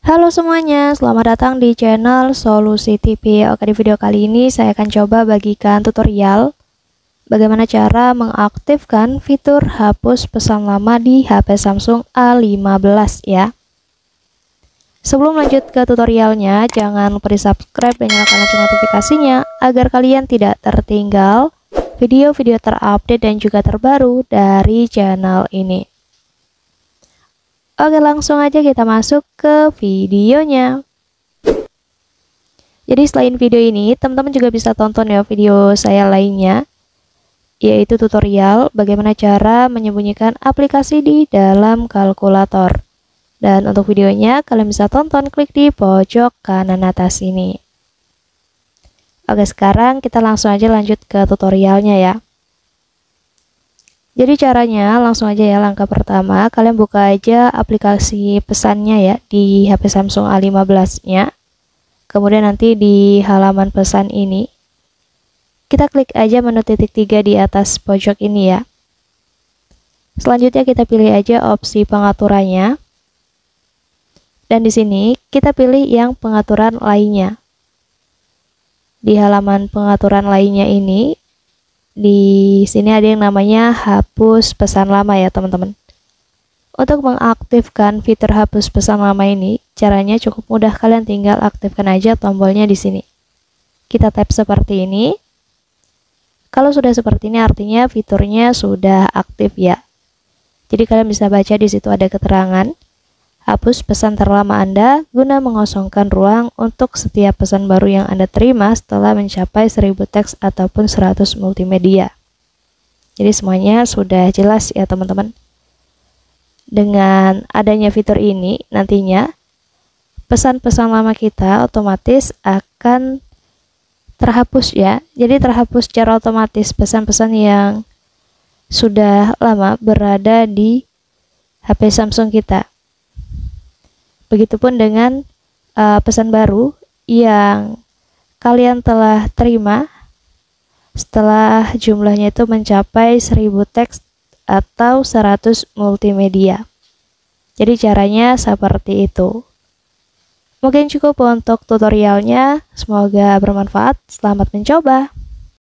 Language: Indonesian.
Halo semuanya, selamat datang di channel Solusi TV. Oke, di video kali ini saya akan coba bagikan tutorial bagaimana cara mengaktifkan fitur hapus pesan lama di HP Samsung A15 ya. Sebelum lanjut ke tutorialnya, jangan lupa di subscribe dan nyalakan lonceng notifikasinya agar kalian tidak tertinggal video-video terupdate dan juga terbaru dari channel ini. Oke, langsung aja kita masuk ke videonya. Jadi selain video ini, teman-teman juga bisa tonton ya video saya lainnya, yaitu tutorial bagaimana cara menyembunyikan aplikasi di dalam kalkulator. Dan untuk videonya, kalian bisa tonton, klik di pojok kanan atas ini. Oke, sekarang kita langsung aja lanjut ke tutorialnya ya. Jadi caranya langsung aja ya, langkah pertama kalian buka aja aplikasi pesannya ya di HP Samsung A15 nya. Kemudian nanti di halaman pesan ini kita klik aja menu titik 3 di atas pojok ini ya. Selanjutnya kita pilih aja opsi pengaturannya. Dan di sini kita pilih yang pengaturan lainnya. Di halaman pengaturan lainnya ini, di sini ada yang namanya hapus pesan lama ya teman-teman. Untuk mengaktifkan fitur hapus pesan lama ini, caranya cukup mudah, kalian tinggal aktifkan aja tombolnya di sini. Kita tap seperti ini. Kalau sudah seperti ini artinya fiturnya sudah aktif ya. Jadi kalian bisa baca di situ ada keterangan hapus pesan terlama Anda guna mengosongkan ruang untuk setiap pesan baru yang Anda terima setelah mencapai 1000 teks ataupun 100 multimedia. Jadi semuanya sudah jelas ya teman-teman. Dengan adanya fitur ini nantinya pesan-pesan lama kita otomatis akan terhapus ya. Jadi terhapus secara otomatis pesan-pesan yang sudah lama berada di HP Samsung kita. Begitupun dengan pesan baru yang kalian telah terima setelah jumlahnya itu mencapai 1000 teks atau 100 multimedia. Jadi caranya seperti itu. Mungkin cukup untuk tutorialnya, semoga bermanfaat. Selamat mencoba.